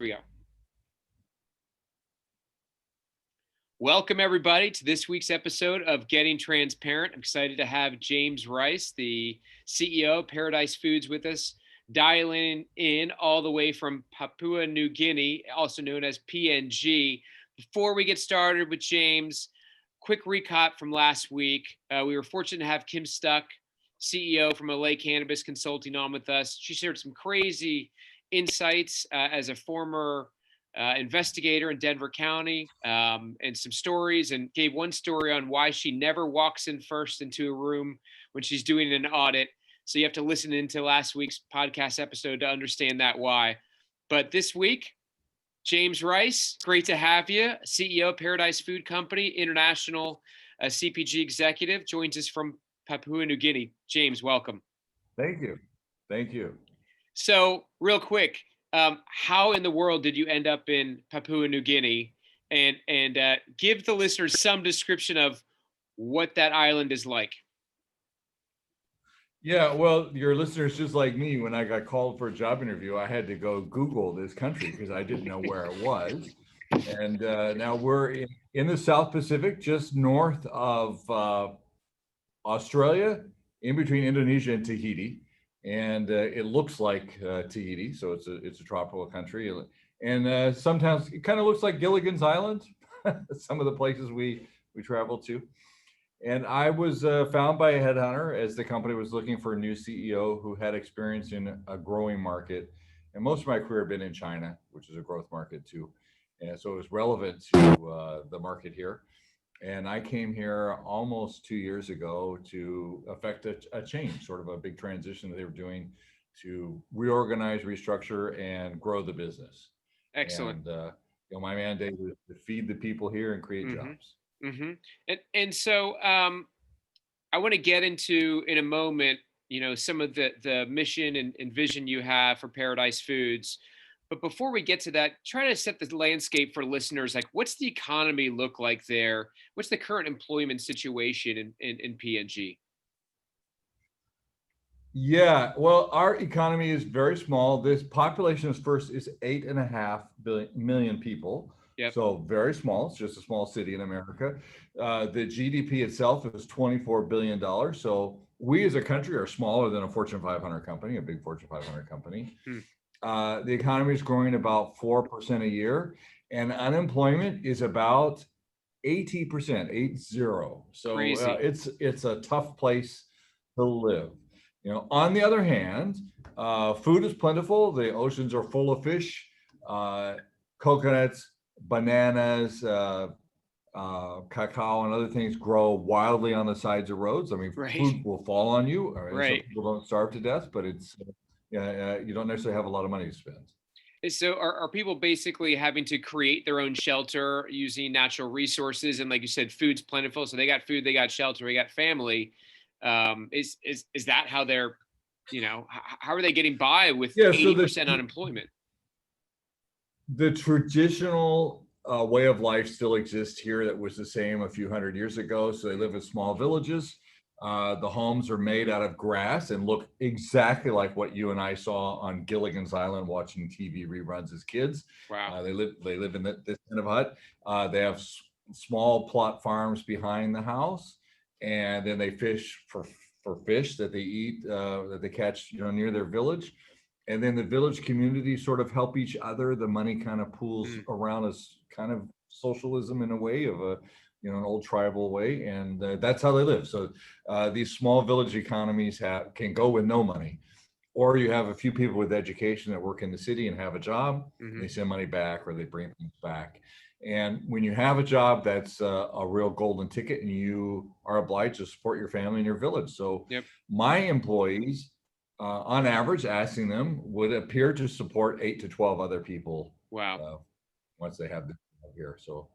we go. Welcome, everybody, to this week's episode of Getting Transparent. I'm excited to have James Rice, the CEO of Paradise Foods, with us, dialing in all the way from Papua New Guinea, also known as PNG. Before we get started with James, quick recap from last week. We were fortunate to have Kim Stuck, CEO from LA Cannabis Consulting, on with us. She shared some crazy insights as a former investigator in Denver County, and some stories, and gave one story on why she never walks in first into a room when she's doing an audit. So you have to listen into last week's podcast episode to understand that why. But this week, James Rice, great to have you. CEO of Paradise Food Company, international CPG executive, joins us from Papua New Guinea. James, welcome. Thank you. Thank you. So real quick, how in the world did you end up in Papua New Guinea? And give the listeners some description of what that island is like. Yeah, well, your listeners, just like me, when I got called for a job interview, I had to go Google this country because I didn't know where it was. And now we're in the South Pacific, just north of Australia, in between Indonesia and Tahiti. And it looks like Tahiti, so it's a tropical country. And sometimes it kind of looks like Gilligan's Island, some of the places we travel to. And I was found by a headhunter as the company was looking for a new CEO who had experience in a growing market. And most of my career had been in China, which is a growth market too. And so it was relevant to the market here. And I came here almost 2 years ago to effect a change, sort of a big transition that they were doing to reorganize, restructure, and grow the business. Excellent. And my mandate was to feed the people here and create jobs. Mm-hmm. And so I want to get into in a moment, some of the mission and vision you have for Paradise Foods. But before we get to that, try to set the landscape for listeners. Like, what's the economy look like there? What's the current employment situation in PNG? Yeah, well, our economy is very small. This population is 8.5 million people. Yep. So very small. It's just a small city in America. The GDP itself is $24 billion. So we as a country are smaller than a Fortune 500 company, a big Fortune 500 company. The economy is growing about 4% a year, and unemployment is about 80%, 80. So it's a tough place to live. On the other hand, food is plentiful. The oceans are full of fish, coconuts, bananas, cacao, and other things grow wildly on the sides of roads. I mean, food will fall on you. Right. So people don't starve to death, but it's you don't necessarily have a lot of money to spend. So are people basically having to create their own shelter using natural resources? And like you said, food's plentiful. So they got food, they got shelter, they got family. Is that how they're, how are they getting by with 80% unemployment? The traditional way of life still exists here that was the same a few hundred years ago. So they live in small villages. The homes are made out of grass and look exactly like what you and I saw on Gilligan's Island watching TV reruns as kids. Wow. They live in this kind of hut. They have small plot farms behind the house, and then they fish for fish that they eat, that they catch, near their village. And then the village community sort of help each other. The money kind of pools around as kind of socialism in a way of an old tribal way. And that's how they live. So these small village economies can go with no money, or you have a few people with education that work in the city and have a job. They send money back or they bring things back. And when you have a job, that's a real golden ticket, and you are obliged to support your family and your village. So my employees, on average, asking them, would appear to support 8 to 12 other people. Wow. Once they have the job here. So.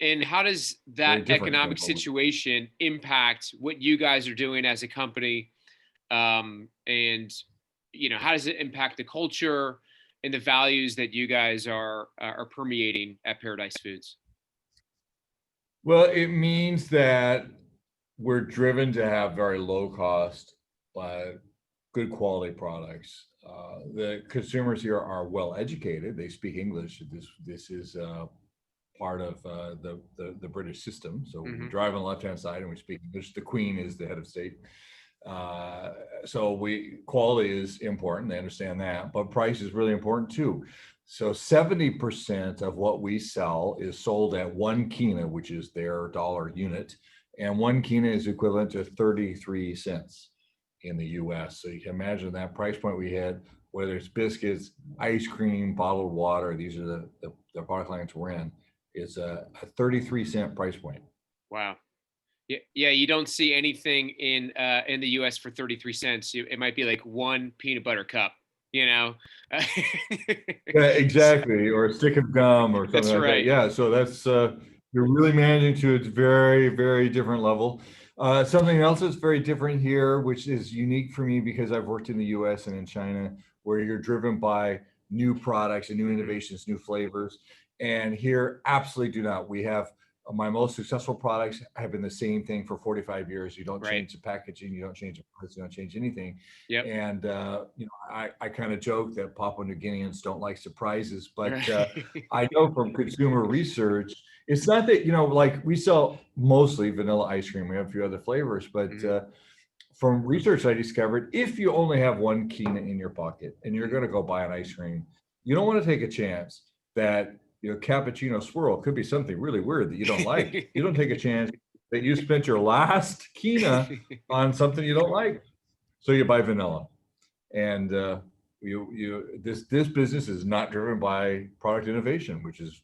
And how does that economic situation impact what you guys are doing as a company? And, how does it impact the culture and the values that you guys are permeating at Paradise Foods? Well, it means that we're driven to have very low cost, good quality products. The consumers here are well educated. They speak English. This is part of the British system. So we Hmm. drive on the left-hand side and we speak English. The Queen is the head of state. So quality is important. They understand that, but price is really important too. So 70% of what we sell is sold at 1 kina, which is their dollar unit, and 1 kina is equivalent to 33 cents in the US. So you can imagine that price point we had, whether it's biscuits, ice cream, bottled water, these are the product lines we're in, is a 33-cent price point. Wow. Yeah, yeah, you don't see anything in the U.S. for 33 cents. It might be like one peanut butter cup, you know. Yeah, exactly, or a stick of gum or something That's like that. right. Yeah, so that's you're really managing to a very, very different level. Something else that's very different here, which is unique for me because I've worked in the US and in China, where you're driven by new products and new Hmm. innovations, new flavors. And here, absolutely do not. We have my most successful products have been the same thing for 45 years. You don't Right. change the packaging, you don't change the price, you don't change anything. Yep. And I kind of joke that Papua New Guineans don't like surprises, but Right. I know from consumer research, it's not that, like we sell mostly vanilla ice cream. We have a few other flavors, but Hmm. from research I discovered, if you only have 1 kina in your pocket and you're going to go buy an ice cream, you don't want to take a chance that cappuccino swirl could be something really weird that you don't like. You don't take a chance that you spent your last kina on something you don't like, so you buy vanilla. And this business is not driven by product innovation, which is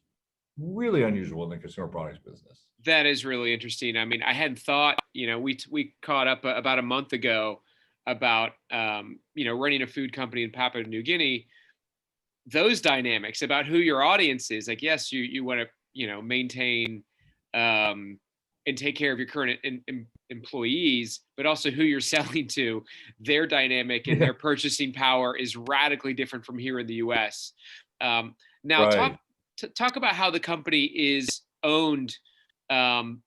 really unusual in the consumer products business. That is really interesting. I mean, I hadn't thought. We caught up about a month ago about running a food company in Papua New Guinea. Those dynamics about who your audience is, like, yes, you want to maintain um, and take care of your current employees, but also who you're selling to. Their dynamic and Yeah, their purchasing power is radically different from here in the US. Now right. talk about how the company is owned, um,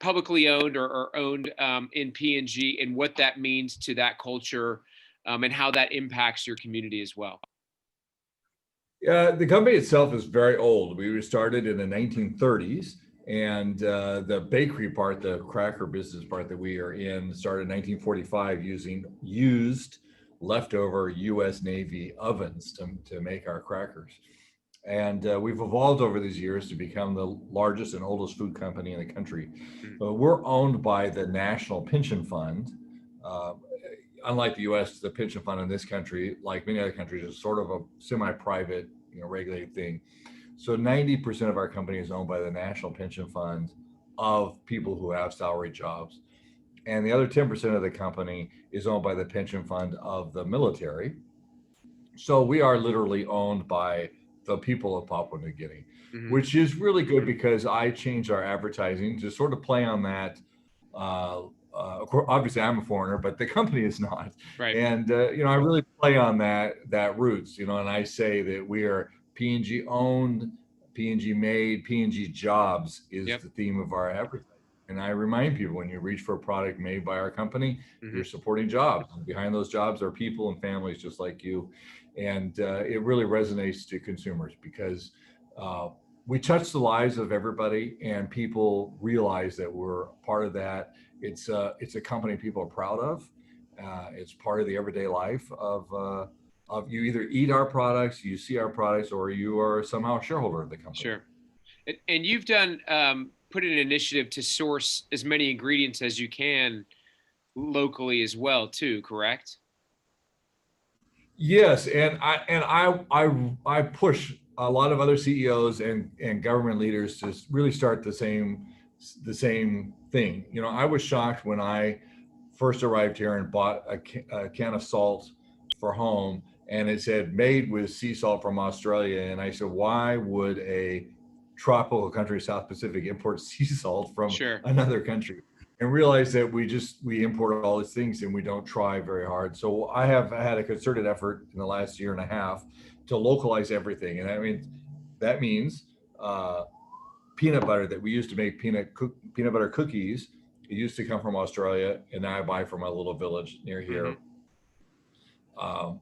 publicly owned, or owned in PNG, and what that means to that culture, and how that impacts your community as well. The company itself is very old. We were started in the 1930s, and the bakery part, the cracker business part that we are in, started in 1945 using used leftover U.S. Navy ovens to make our crackers. And we've evolved over these years to become the largest and oldest food company in the country. Mm. We're owned by the National Pension Fund. Uh, Unlike the U.S., the pension fund in this country, like many other countries, is sort of a semi-private, regulated thing. So 90% of our company is owned by the National Pension Fund of people who have salary jobs. And the other 10% of the company is owned by the pension fund of the military. So we are literally owned by the people of Papua New Guinea, Hmm. which is really good because I changed our advertising to sort of play on that. Of course, obviously, I'm a foreigner, but the company is not, Right. and I really play on that roots, and I say that we are PNG owned, PNG made, PNG jobs is Yep. the theme of our advertising. And I remind people, when you reach for a product made by our company, you're Hmm. supporting jobs. And behind those jobs are people and families just like you. And it really resonates to consumers because uh, we touch the lives of everybody, and people realize that we're part of that. It's a company people are proud of. It's part of the everyday life of you either eat our products, you see our products, or you are somehow a shareholder of the company. Sure. And you've done, put in an initiative to source as many ingredients as you can locally as well, too, correct? Yes, and I push a lot of other CEOs and government leaders to really start the same thing. I was shocked when I first arrived here and bought a can of salt for home, and it said made with sea salt from Australia, and I said, why would a tropical country, South Pacific, import sea salt from Sure. another country? And realize that we import all these things and we don't try very hard. So I have had a concerted effort in the last year and a half to localize everything, and I mean that means peanut butter that we used to make peanut butter cookies. It used to come from Australia, and now I buy from a little village near Hmm. here. Um,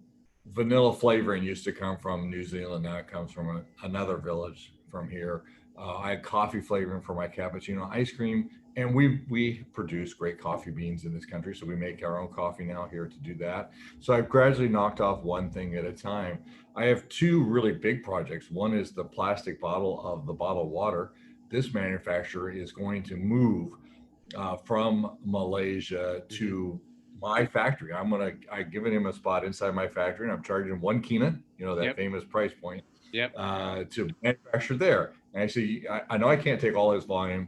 vanilla flavoring used to come from New Zealand. Now it comes from another village from here. I had coffee flavoring for my cappuccino ice cream, and we produce great coffee beans in this country, so we make our own coffee now here to do that. So I've gradually knocked off one thing at a time. I have two really big projects. One is the plastic bottle of the bottled water. This manufacturer is going to move from Malaysia Hmm. to my factory. I've given him a spot inside my factory, and I'm charging him 1 kina, that Yep. famous price point, Yep. to manufacture there. And actually, I know I can't take all his volume,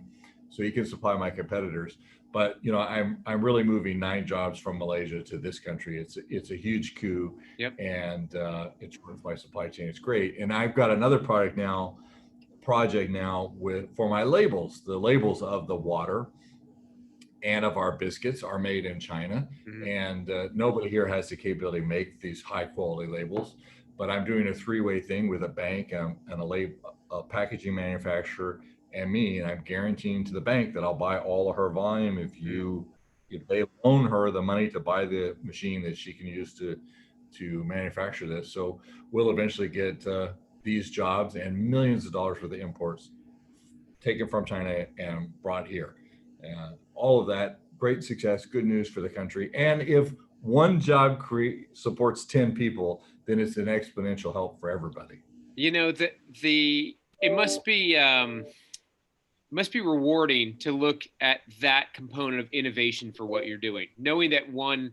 so he can supply my competitors. But I'm really moving 9 jobs from Malaysia to this country. It's a huge coup, Yep. and it's with my supply chain. It's great, and I've got another project now with for my labels. The labels of the water and of our biscuits are made in China. Hmm. And nobody here has the capability to make these high quality labels. But I'm doing a three-way thing with a bank and a packaging manufacturer and me, and I'm guaranteeing to the bank that I'll buy all of her volume if they loan her the money to buy the machine that she can use to manufacture this. So we'll eventually get these jobs and millions of dollars worth of imports taken from China and brought here. All of that, great success, good news for the country. And if one job supports 10 people, then it's an exponential help for everybody. You know, the it must be rewarding to look at that component of innovation for what you're doing, knowing that one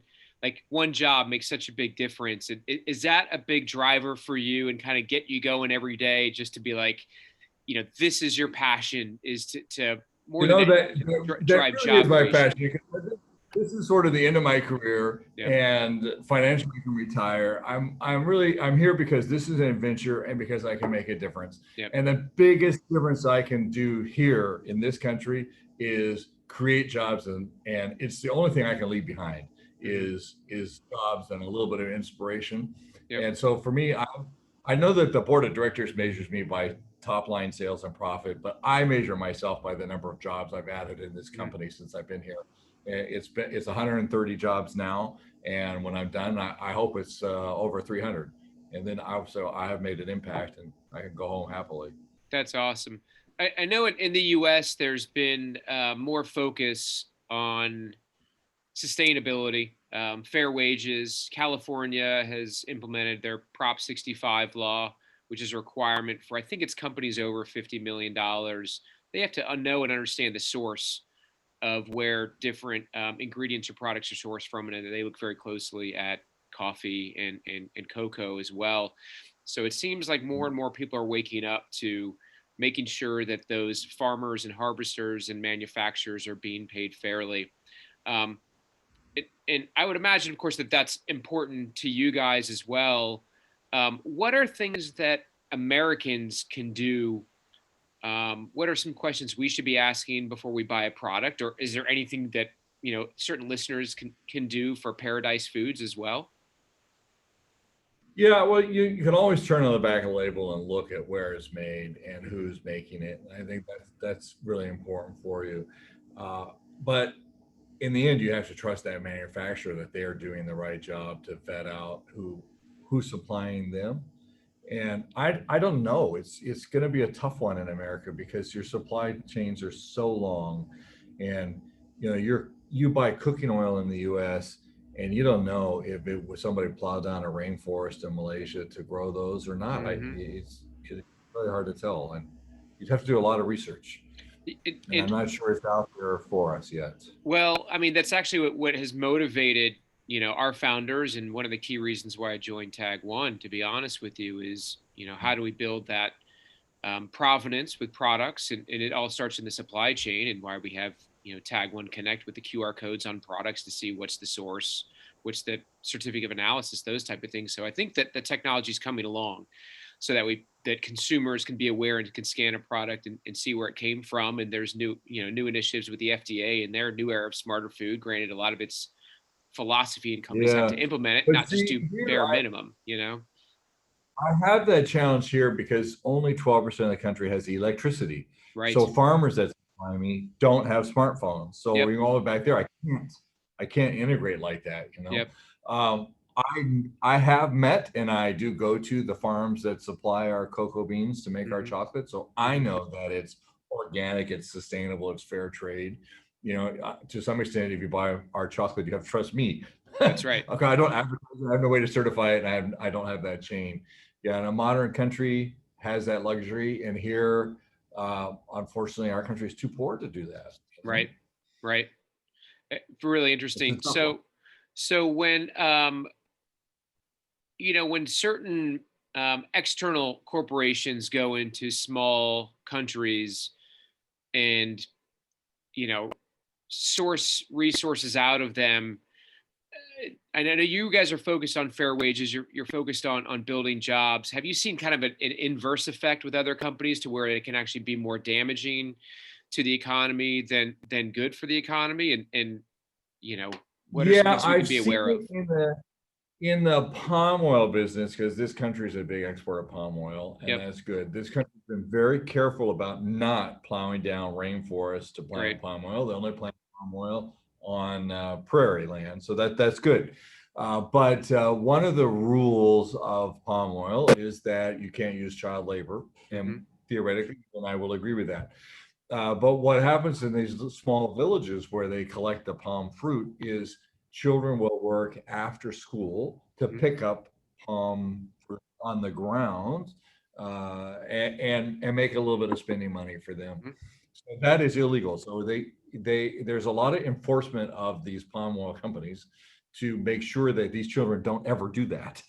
job makes such a big difference. Is that a big driver for you and kind of get you going every day just to be like, this is your passion, is to more You than know anything, that drive really is job my creation? passion. Because this is sort of the end of my career, Yep. and financially can retire. I'm here because this is an adventure and because I can make a difference. Yep. And the biggest difference I can do here in this country is create jobs, and it's the only thing I can leave behind Hmm. is jobs and a little bit of inspiration. Yep. And so for me, I know that the board of directors measures me by top line sales and profit, but I measure myself by the number of jobs I've added in this Hmm. company since I've been here. It's 130 jobs now, and when I'm done, I hope it's over 300. And then I have made an impact, and I can go home happily. That's awesome. I know in the U.S. there's been more focus on sustainability, fair wages. California has implemented their Prop 65 law, which is a requirement for, I think it's companies over $50 million. They have to know and understand the source of where different ingredients or products are sourced from, and they look very closely at coffee and cocoa as well. So it seems like more and more people are waking up to making sure that those farmers and harvesters and manufacturers are being paid fairly. Um, and I would imagine, of course, that that's important to you guys as well. What are things that Americans can do? What are some questions we should be asking before we buy a product, or is there anything that certain listeners can do for Paradise Foods as well? Yeah, well, you can always turn on the back of the label and look at where it's made and who's making it. And I think that's really important for you. Uh, but in the end, you have to trust that manufacturer that they are doing the right job to vet out who's supplying them. And I don't know. It's going to be a tough one in America because your supply chains are so long, and you buy cooking oil in the U.S. and you don't know if it was somebody plowed down a rainforest in Malaysia to grow those or not. Mm-hmm. It's really hard to tell, and you'd have to do a lot of research. And I'm And not sure it's out there for us yet. well, I mean, that's actually what has motivated our founders, and one of the key reasons why I joined Tag One. To be honest with you, is how do we build that provenance with products, and it all starts in the supply chain, and why we have Tag One Connect with the QR codes on products to see what's the source, what's the certificate of analysis, those type of things. So I think that the technology is coming along, so that consumers can be aware and can scan a product and see where it came from. And there's new initiatives with the FDA and their new era of smarter food. Granted, a lot of it's philosophy, and companies have Yeah, to implement it, but not just see, do here bare minimum. I have that challenge here because only 12% of the country has electricity. Right. So farmers that supply me don't have smartphones. So Yep. you all back there, I can't integrate like that. Yep. I have met, and I do go to the farms that supply our cocoa beans to make our Hmm. chocolate. So I Hmm. know that it's organic, it's sustainable, it's fair trade. To some extent, if you buy our chocolate, you have to trust me. That's right. Okay, I don't advertise it, I have no way to certify it, and I don't have that chain. Yeah, and a modern country has that luxury, and here, unfortunately, our country is too poor to do that. Right. Right. Really It's a interesting. tough one. So when when certain external corporations go into small countries and you know source resources out of them, I know you guys are focused on fair wages. You're focused on building jobs. Have you seen kind of an inverse effect with other companies to where it can actually be more damaging to the economy than good for the economy? And you know, what are some Yeah, things we can I've be seen aware of? it in the palm oil business, because this country is a big exporter of palm oil, and Yep. that's good. This country's been very careful about not plowing down rainforests to plant Great. palm oil. They only plant palm oil on prairie land, so that's good. But one of the rules of palm oil is that you can't use child labor, and Hmm. theoretically, and I will agree with that. But what happens in these small villages where they collect the palm fruit is children will work after school to Hmm. pick up palm fruit on the ground, and make a little bit of spending money for them. Hmm. So that is illegal. So there's a lot of enforcement of these palm oil companies to make sure that these children don't ever do that,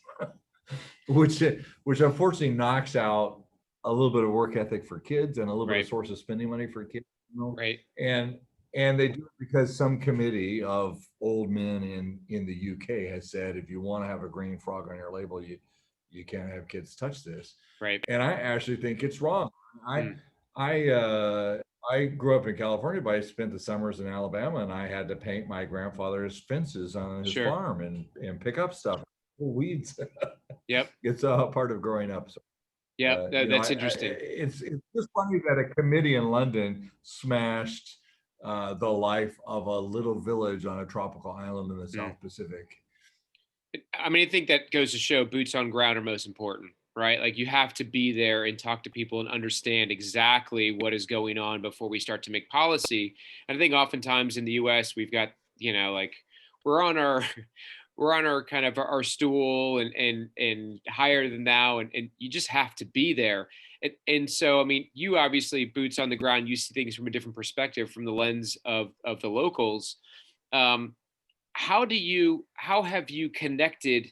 which which unfortunately knocks out a little bit of work ethic for kids and a little bit of Right. source of spending money for kids, Right. and they do it because some committee of old men in the UK has said, if you want to have a green frog on your label, you can't have kids touch this. Right. And I actually think it's wrong. I Mm. I uh, I grew up in California, but I spent the summers in Alabama, and I had to paint my grandfather's fences on his Sure. farm and pick up stuff, weeds. Yep. It's a part of growing up. So, Yep. That's interesting. it's just funny that a committee in London smashed the life of a little village on a tropical island in the Mm. South Pacific. I mean, I think that goes to show boots on ground are most important, right? Like you have to be there and talk to people and understand exactly what is going on before we start to make policy. And I think oftentimes in the US, we've got, like we're on our we're on our kind of our stool and higher than thou and you just have to be there. And so I mean, you obviously boots on the ground, you see things from a different perspective from the lens of the locals. Um, how have you connected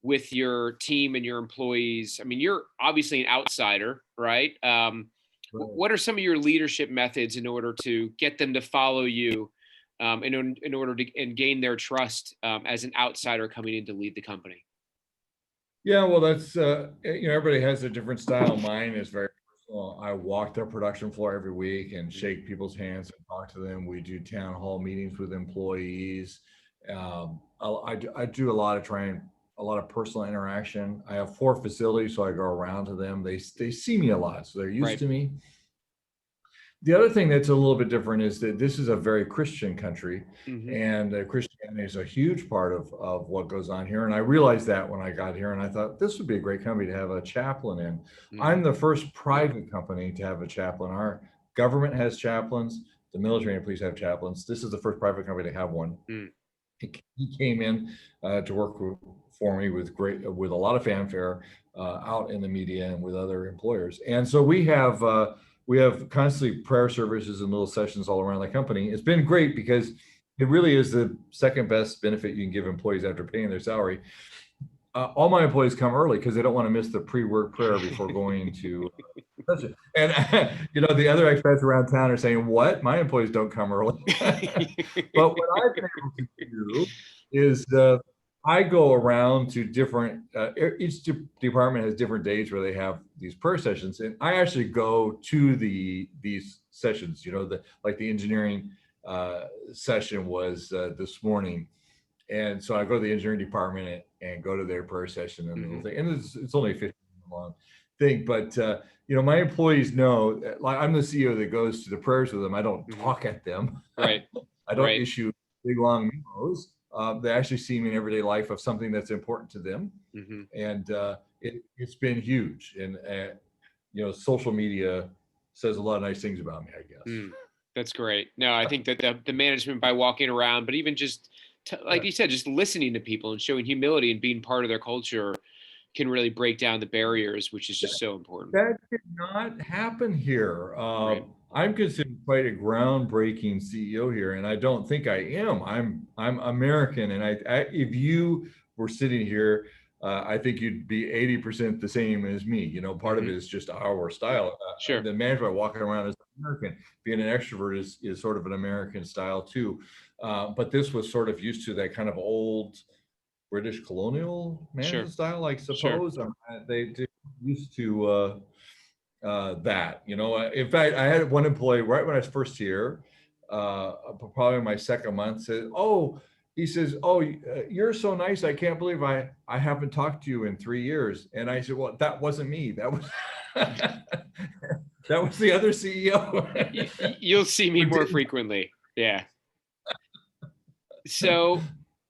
with your team and your employees? I mean, you're obviously an outsider, right? Right. What are some of your leadership methods in order to get them to follow you, in order to and gain their trust, as an outsider coming in to lead the company? Yeah, well, that's everybody has a different style. Mine is very personal. I walk the production floor every week and Mhm. shake people's hands and talk to them. We do town hall meetings with employees. I do a lot of trying, a lot of personal interaction. I have 4 facilities, so I go around to them. They see me a lot, so they're used Right. to me. The other thing that's a little bit different is that this is a very Christian country, Hmm. and Christianity is a huge part of what goes on here. And I realized that when I got here, and I thought this would be a great company to have a chaplain in. Mm. I'm the first private company to have a chaplain. Our government has chaplains, the military and police have chaplains. This is the first private company to have one. Mm. He came in to work for me with a lot of fanfare out in the media and with other employers. And so we have constantly prayer services and little sessions all around the company. It's been great because it really is the second best benefit you can give employees after paying their salary. All my employees come early because they don't want to miss the pre-work prayer before going to session. And the other expats around town are saying, "What? My employees don't come early." But what I've been able to do is I go around to different. Each department has different days where they have these prayer sessions, and I actually go to these sessions. Like the engineering session was this morning, and so I go to the engineering department and go to their prayer session and the little Hmm. thing. And it's only a 15-minute long thing, but my employees know, like I'm the CEO that goes to the prayers with them. I don't Hmm. talk at them. Right. I don't Right. issue big long memos. they actually see me in everyday life of something that's important to them. Mm-hmm. And it's been huge. And, social media says a lot of nice things about me, I guess. That's great. No, I think that the management by walking around, but even just like you said, just listening to people and showing humility and being part of their culture can really break down the barriers, which is just so important. That did not happen here. Right. I'm considered quite a groundbreaking CEO here, and I don't think I am. I'm American, and if you were sitting here, I think you'd be 80% the same as me. Part of it is just our style. Sure. The management walking around as American, being an extrovert is sort of an American style too. But this was sort of used to that kind of old British colonial management style, I suppose. They used to that. In fact, I had one employee right when I was first here, probably my second month, said, he says, you're so nice. I can't believe I haven't talked to you in 3 years. And I said, well, that wasn't me. That was that was the other CEO. You'll see me more frequently. Yeah. So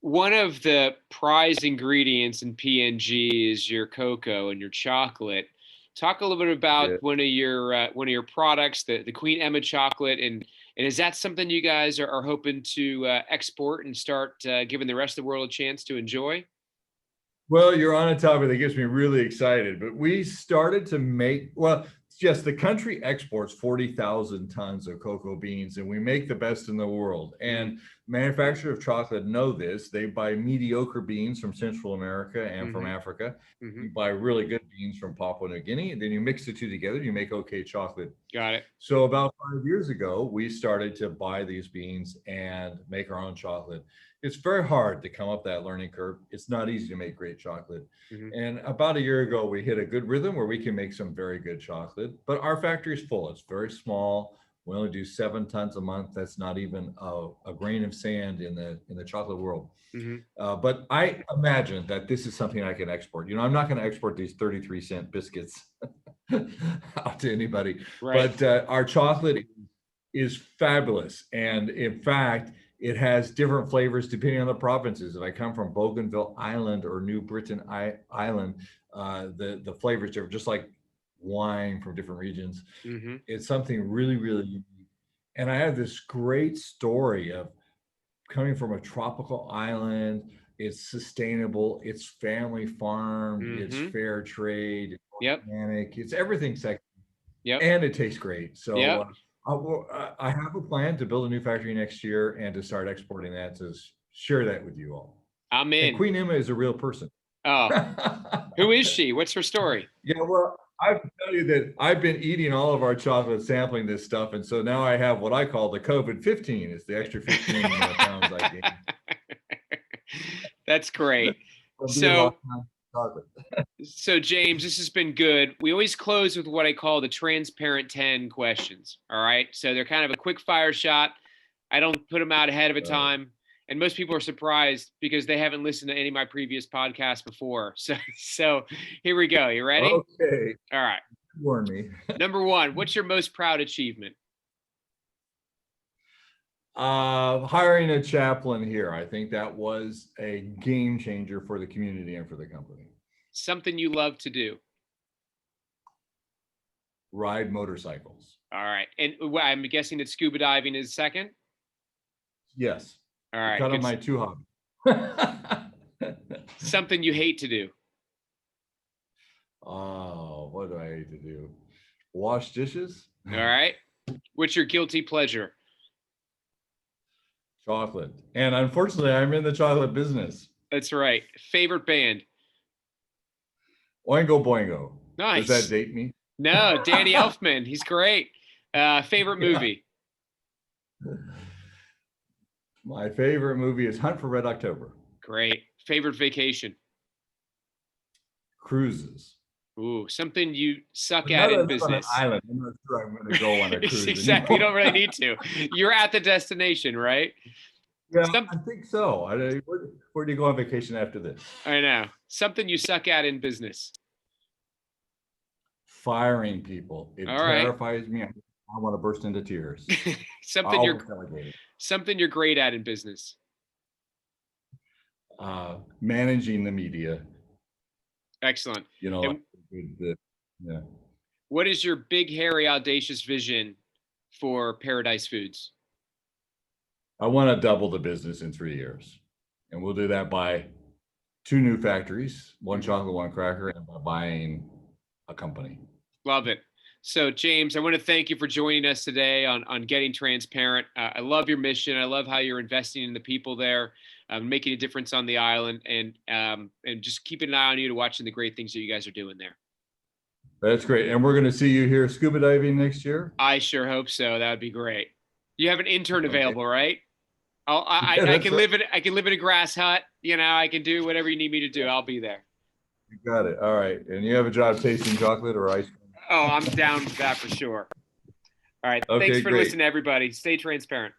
one of the prized ingredients in PNG is your cocoa and your chocolate. Talk a little bit about one of your products, the Queen Emma chocolate, and is that something you guys are hoping to export and start giving the rest of the world a chance to enjoy? Well, you're on a topic that gets me really excited, but we started to make, yes, the country exports 40,000 tons of cocoa beans, and we make the best in the world. And manufacturers of chocolate know this. They buy mediocre beans from Central America and from Africa. You buy really good beans from Papua New Guinea, and then you mix the two together, you make okay chocolate. Got it. So about 5 years ago, we started to buy these beans and make our own chocolate. It's very hard to come up that learning curve. It's not easy to make great chocolate. And about a year ago, we hit a good rhythm where we can make some very good chocolate, but our factory is full. It's very small. We only do 7 tons a month. That's not even a grain of sand in the chocolate world. But I imagine that this is something I can export. I'm not going to export these 33-cent biscuits out to anybody, right. But our chocolate is fabulous. And in fact, it has different flavors depending on the provinces. If I come from Bougainville Island or New Britain Island, the flavors are just like wine from different regions. It's something really, really unique. And I have this great story of coming from a tropical island. It's sustainable. It's family farmed. It's fair trade. It's organic. It's everything sexy. And it tastes great. So I have a plan to build a new factory next year and to start exporting that, to share that with you all. I'm in. And Queen Emma is a real person. Oh, who is she? What's her story? Yeah, well, I have to tell you that I've been eating all of our chocolate, sampling this stuff. And so now I have what I call the COVID 15. It's the extra 15 pounds I gained. That's great. So James, this has been good. We always close with what I call the transparent 10 questions. All right. So they're kind of a quick fire shot. I don't put them out ahead of a time. And most people are surprised because they haven't listened to any of my previous podcasts before. So here we go. You ready? Okay. All right. Warn me. Number 1, what's your most proud achievement? Hiring a chaplain here. I think that was a game changer for the community and for the company. Something you love to do? Ride motorcycles. All right. And I'm guessing that scuba diving is second? Yes. All right. Kind of my 2 hobbies. Something you hate to do? Oh, what do I hate to do? Wash dishes. All right. What's your guilty pleasure? Chocolate. And unfortunately, I'm in the chocolate business. That's right. Favorite band? Oingo Boingo. Nice. Does that date me? No, Danny Elfman. He's great. Favorite movie? My favorite movie is Hunt for Red October. Great. Favorite vacation? Cruises. Ooh, something you suck at in business. On an island. I'm not sure I'm going to go on a cruise. Exactly. You don't really need to. You're at the destination, right? Yeah, I think so. Where do you go on vacation after this? I know. Something you suck at in business. Firing people. It terrifies me. I want to burst into tears. Something you're great at in business. managing the media. Excellent. You know, And yeah. what is your big, hairy, audacious vision for Paradise Foods? I want to double the business in 3 years, and we'll do that by 2 new factories, one chocolate, one cracker, and by buying a company. Love it. So, James, I want to thank you for joining us today on Getting Transparent. I love your mission. I love how you're investing in the people there, making a difference on the island, and just keeping an eye on you to watching the great things that you guys are doing there. That's great. And we're going to see you here scuba diving next year. I sure hope so. That would be great. You have an intern available, right? Yeah, I can live in a grass hut. You know, I can do whatever you need me to do. I'll be there. You got it. All right. And you have a job tasting chocolate or ice cream? Oh, I'm down with that for sure. All right. Okay, Thanks for great. listening, everybody. Stay transparent.